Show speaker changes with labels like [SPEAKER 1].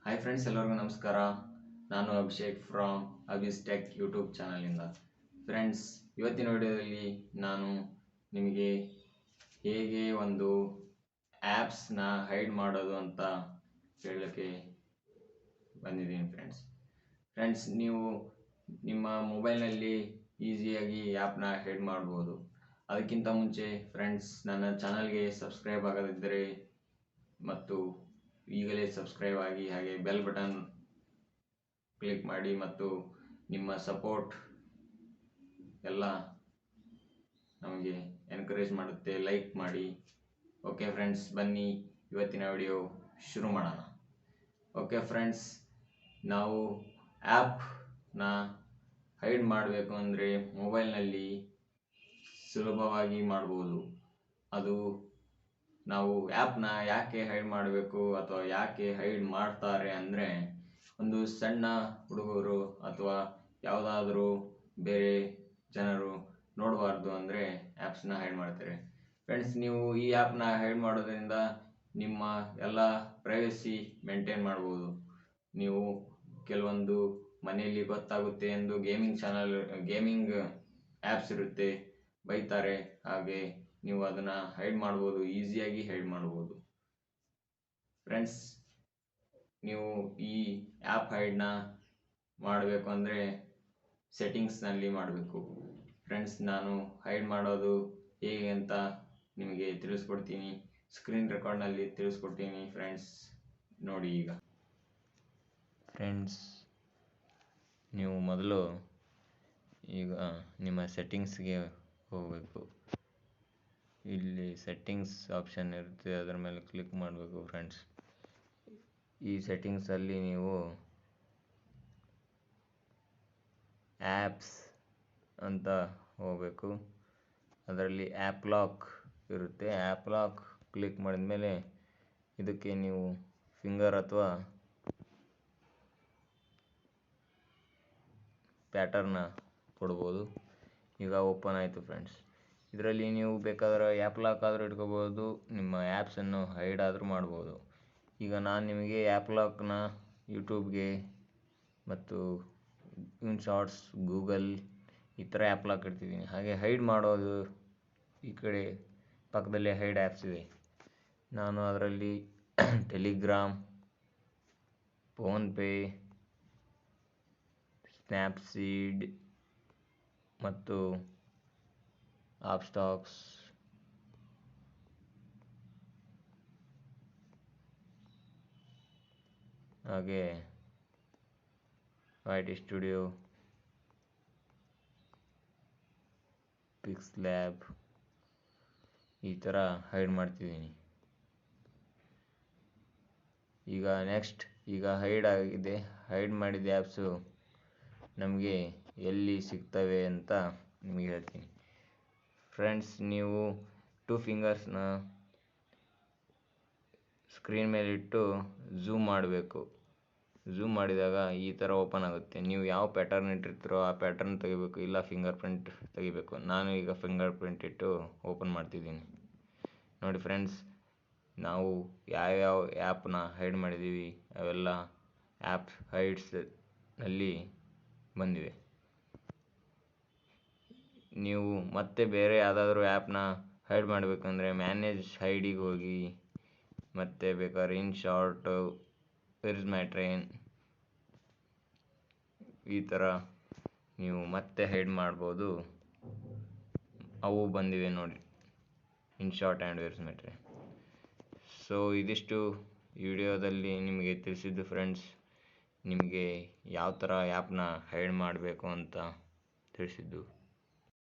[SPEAKER 1] Hi friends, ಎಲ್ಲರಿಗೂ ನಮಸ್ಕಾರ. ನಾನು Abhishek from Abhi's tech YouTube ಚಾನಲಿಂದ. ಫ್ರೆಂಡ್ಸ್, ಇವತ್ತಿನ ವಿಡಿಯೋದಲ್ಲಿ ನಾನು ನಿಮಗೆ ಹೇಗೆ ಒಂದು ಆ್ಯಪ್ಸ್ನ ಹೈಡ್ ಮಾಡೋದು ಅಂತ ಹೇಳೋಕ್ಕೆ ಬಂದಿದ್ದೀನಿ. ಫ್ರೆಂಡ್ಸ್, ನೀವು ನಿಮ್ಮ ಮೊಬೈಲ್ನಲ್ಲಿ ಈಸಿಯಾಗಿ ಆ್ಯಪ್ನ ಹೈಡ್ ಮಾಡ್ಬೋದು. ಅದಕ್ಕಿಂತ ಮುಂಚೆ ಫ್ರೆಂಡ್ಸ್, ನನ್ನ ಚಾನಲ್ಗೆ ಸಬ್ಸ್ಕ್ರೈಬ್ ಆಗದಿದ್ದರೆ ಮತ್ತು ಈಗಲೇ ಸಬ್ಸ್ಕ್ರೈಬ್ ಆಗಿ, ಹಾಗೆ ಬೆಲ್ ಬಟನ್ ಕ್ಲಿಕ್ ಮಾಡಿ ಮತ್ತು ನಿಮ್ಮ ಸಪೋರ್ಟ್ ಎಲ್ಲ ನಮಗೆ ಎನ್ಕರೇಜ್ ಮಾಡುತ್ತೆ. ಲೈಕ್ ಮಾಡಿ. ಓಕೆ ಫ್ರೆಂಡ್ಸ್, ಬನ್ನಿ ಇವತ್ತಿನ ವಿಡಿಯೋ ಶುರು ಮಾಡೋಣ. ಓಕೆ ಫ್ರೆಂಡ್ಸ್, ನಾವು ಆ್ಯಪ್ನ ಹೈಡ್ ಮಾಡಬೇಕು ಅಂದರೆ ಮೊಬೈಲ್ನಲ್ಲಿ ಸುಲಭವಾಗಿ ಮಾಡ್ಬೋದು. ಅದು ನಾವು ಆ್ಯಪ್ನ ಯಾಕೆ ಹೈಡ್ ಮಾಡಬೇಕು ಅಥವಾ ಯಾಕೆ ಹೈಡ್ ಮಾಡ್ತಾರೆ ಅಂದರೆ, ಒಂದು ಸಣ್ಣ ಹುಡುಗರು ಅಥವಾ ಯಾವುದಾದ್ರೂ ಬೇರೆ ಜನರು ನೋಡಬಾರ್ದು ಅಂದರೆ ಆ್ಯಪ್ಸ್ನ ಹೈಡ್ ಮಾಡ್ತಾರೆ. ಫ್ರೆಂಡ್ಸ್, ನೀವು ಈ ಆ್ಯಪ್ನ ಹೈಡ್ ಮಾಡೋದ್ರಿಂದ ನಿಮ್ಮ ಎಲ್ಲ ಪ್ರೈವಸಿ ಮೇಂಟೈನ್ ಮಾಡ್ಬೋದು. ನೀವು ಕೆಲವೊಂದು ಮನೆಯಲ್ಲಿ ಗೊತ್ತಾಗುತ್ತೆ ಎಂದು ಗೇಮಿಂಗ್ ಆ್ಯಪ್ಸ್ ಇರುತ್ತೆ, ಬೈತಾರೆ. ಹಾಗೆ ನೀವು ಅದನ್ನು ಹೈಡ್ ಮಾಡ್ಬೋದು, ಈಸಿಯಾಗಿ ಹೈಡ್ ಮಾಡ್ಬೋದು. ಫ್ರೆಂಡ್ಸ್, ನೀವು ಈ ಆ್ಯಪ್ ಹೈಡ್ನ ಮಾಡಬೇಕು ಅಂದರೆ ಸೆಟ್ಟಿಂಗ್ಸ್ನಲ್ಲಿ ಮಾಡಬೇಕು. ಫ್ರೆಂಡ್ಸ್, ನಾನು ಹೈಡ್ ಮಾಡೋದು ಹೇಗೆ ಅಂತ ನಿಮಗೆ ತಿಳಿಸ್ಕೊಡ್ತೀನಿ. ಸ್ಕ್ರೀನ್ ರೆಕಾರ್ಡ್ನಲ್ಲಿ ತಿಳಿಸ್ಕೊಡ್ತೀನಿ. ಫ್ರೆಂಡ್ಸ್, ನೋಡಿ. ಫ್ರೆಂಡ್ಸ್, ನೀವು ಮೊದಲು ಈಗ ನಿಮ್ಮ ಸೆಟ್ಟಿಂಗ್ಸ್ಗೆ ಹೋಗಬೇಕು. ಇಲ್ಲಿ ಸೆಟ್ಟಿಂಗ್ಸ್ ಆಪ್ಷನ್ ಇರುತ್ತೆ, ಅದರ ಮೇಲೆ ಕ್ಲಿಕ್ ಮಾಡಬೇಕು. ಫ್ರೆಂಡ್ಸ್, ಈ ಸೆಟ್ಟಿಂಗ್ಸಲ್ಲಿ ನೀವು ಆ್ಯಪ್ಸ್ ಅಂತ ಹೋಗಬೇಕು. ಅದರಲ್ಲಿ ಆ್ಯಪ್ ಲಾಕ್ ಇರುತ್ತೆ. ಆ್ಯಪ್ ಲಾಕ್ ಕ್ಲಿಕ್ ಮಾಡಿದ ಮೇಲೆ ಇದಕ್ಕೆ ನೀವು ಫಿಂಗರ್ ಅಥವಾ ಪ್ಯಾಟರ್ನ ಕೊಡ್ಬೋದು. ಈಗ ಓಪನ್ ಆಯಿತು. ಫ್ರೆಂಡ್ಸ್, ಇದರಲ್ಲಿ ನೀವು ಬೇಕಾದ್ರೆ ಆ್ಯಪ್ ಲಾಕ್ ಆದರೂ ಇಟ್ಕೋಬೋದು, ನಿಮ್ಮ ಆ್ಯಪ್ಸನ್ನು ಹೈಡ್ ಆದರೂ ಮಾಡ್ಬೋದು. ಈಗ ನಾನು ನಿಮಗೆ ಆ್ಯಪ್ ಲಾಕ್ನ ಯೂಟ್ಯೂಬ್ಗೆ ಮತ್ತು ಶಾರ್ಟ್ಸ್, ಗೂಗಲ್ ಈ ಥರ ಆ್ಯಪ್ ಲಾಕ್ ಇಡ್ತಿದ್ದೀನಿ. ಹಾಗೆ ಹೈಡ್ ಮಾಡೋದು ಈ ಕಡೆ ಪಕ್ಕದಲ್ಲೇ ಹೈಡ್ ಆ್ಯಪ್ಸ್ ಇದೆ. ನಾನು ಅದರಲ್ಲಿ ಟೆಲಿಗ್ರಾಮ್, ಫೋನ್ಪೇ, ಸ್ನ್ಯಾಪ್ಸೀಡ್ ಮತ್ತು ಆಪ್ಸ್ಟಾಕ್ಸ್, ಹಾಗೆ ವೈಟ್ ಸ್ಟುಡಿಯೋ, ಪಿಕ್ಸ್ ಲ್ಯಾಬ್ ಈ ಥರ ಹೈಡ್ ಮಾಡ್ತಿದ್ದೀನಿ. ಈಗ ಹೈಡ್ ಆಗಿದೆ. ಹೈಡ್ ಮಾಡಿದ ಆ್ಯಪ್ಸು ನಮಗೆ ಎಲ್ಲಿ ಸಿಗ್ತವೆ ಅಂತ ನಿಮಗೆ ಹೇಳ್ತೀನಿ. ಫ್ರೆಂಡ್ಸ್, ನೀವು 2 ಫಿಂಗರ್ಸ್ನ ಸ್ಕ್ರೀನ್ ಮೇಲಿಟ್ಟು ಝೂಮ್ ಮಾಡಬೇಕು. ಝೂಮ್ ಮಾಡಿದಾಗ ಈ ಥರ ಓಪನ್ ಆಗುತ್ತೆ. ನೀವು ಯಾವ ಪ್ಯಾಟರ್ನ್ ಇಟ್ಟಿರ್ತೀರೋ ಆ ಪ್ಯಾಟರ್ನ್ ತೆಗಿಬೇಕು, ಇಲ್ಲ ಫಿಂಗರ್ ಪ್ರಿಂಟ್ ತೆಗಿಬೇಕು. ನಾನು ಈಗ ಫಿಂಗರ್ ಪ್ರಿಂಟ್ ಇಟ್ಟು ಓಪನ್ ಮಾಡ್ತಿದ್ದೀನಿ. ನೋಡಿ ಫ್ರೆಂಡ್ಸ್, ನಾವು ಯಾವ್ಯಾವ ಆ್ಯಪ್ನ ಹೈಡ್ ಮಾಡಿದ್ದೀವಿ ಅವೆಲ್ಲ ಆ್ಯಪ್ ಹೈಡ್ಸ್ನಲ್ಲಿ ಬಂದಿವೆ. ನೀವು ಮತ್ತೆ ಬೇರೆ ಯಾವುದಾದ್ರೂ ಆ್ಯಪ್ನ ಹೈಡ್ ಮಾಡಬೇಕಂದ್ರೆ ಮ್ಯಾನೇಜ್ ಹೈಡಿಗೆ ಹೋಗಿ, ಮತ್ತೆ ಬೇಕಾದ್ರೆ in short, where is my train ಈ ಥರ ನೀವು ಮತ್ತೆ ಹೈಡ್ ಮಾಡ್ಬೋದು. ಅವು ಬಂದಿವೆ ನೋಡಿ, in short and where is my train. So ಇದಿಷ್ಟು ವಿಡಿಯೋದಲ್ಲಿ ನಿಮಗೆ ತಿಳಿಸಿದ್ದು. ಫ್ರೆಂಡ್ಸ್, ನಿಮಗೆ ಯಾವ ಥರ ಆ್ಯಪ್ನ ಹೈಡ್ ಮಾಡಬೇಕು ಅಂತ ತಿಳಿಸಿದ್ದು.